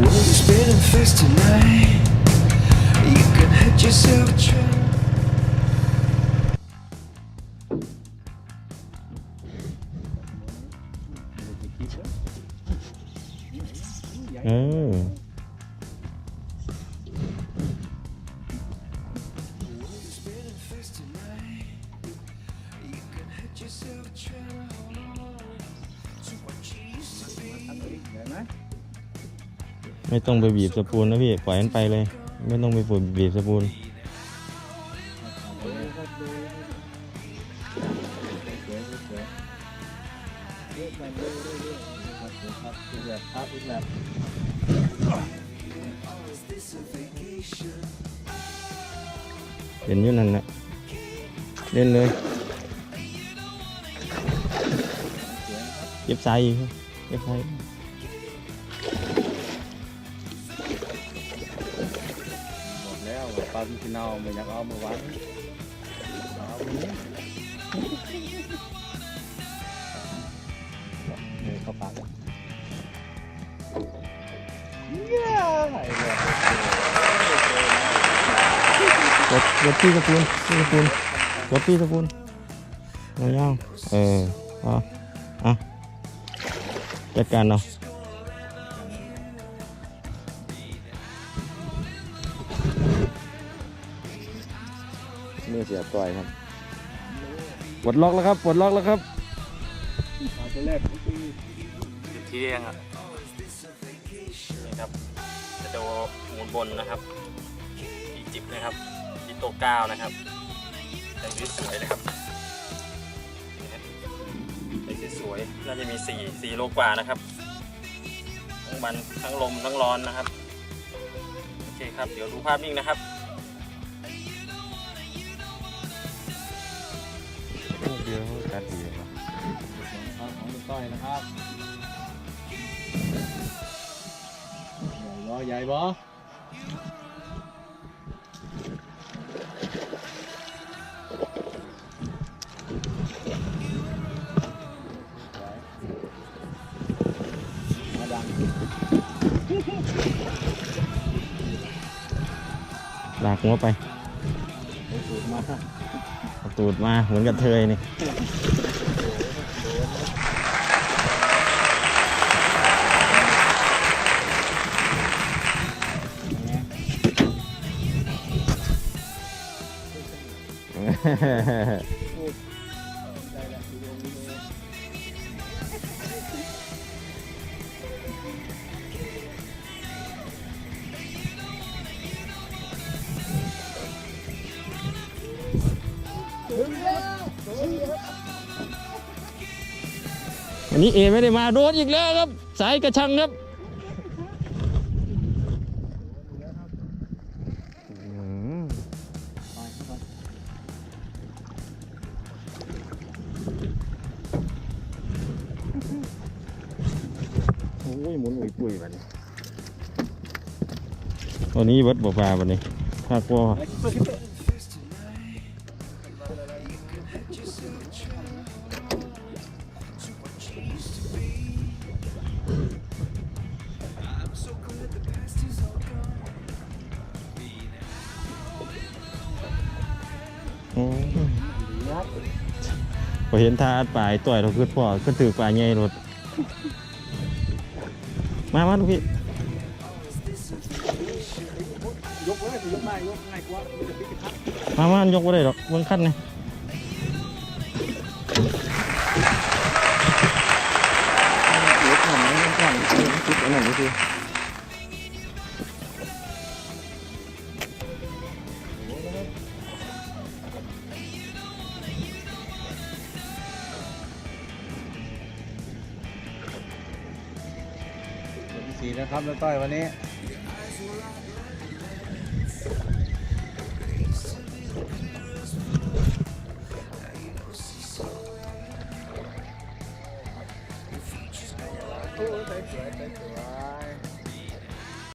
World's spinning fast tonight. You can hurt yourself trying. ไม่ต้องไปบีบสปูนนะพี่ปล่อยมันไปเลยไม่ต้องไปบีบสปูนเห็นอยู่นั่นนะเล่นเลยเก็บสายอีกเก็บสายบอกแล้วว่าปลาพี่น้องไม่อยากเอามาไว้เอาเนี่ยเข้าปากรถพี่สปูนรถพี่สปูนยาวอ่ะจัดการเนาะนี่เสียต่อยครับปลดล็อกแล้วครับตัวแรกที่เรียงอ่ะนี่ครับจะดูมูลบนนะครับที่จิบนะครับที่โตก้าวนะครับใส่สวยนะครับใส่สวยน่าจะมี4 โลกว่านะครับทั้งมันทั้งลมทั้งร้อนนะครับโอเคครับเดี๋ยวดูภาพนิ่งนะครับเดี๋ยวการดีครับของลูกต้อยนะครับใหญ่บ่ลากหัวไปตูดมาเหมือนกับเทยนี่วันนี้เอไม่ได้มาโดนอีกแล้วครับสายกระชังครับโอ้ยหมุนอุ่ยๆแบบนี้วันนี้วัดบ่อปลาวันนี้ภาคว่าพอเห็นท่าอัดปลายต่อยเราขึ้นพ่อก็ถือปลาใหญ่รถมาลูกพี่ยกเลยยกง่ายกว่ามายกไม่ได้หรอกเบื้องขั้นไงยกหน่อยยกหน่อยคิดอันนั้นดูสีนะครับแล้วต้อยวันนี้โอ้ยสวย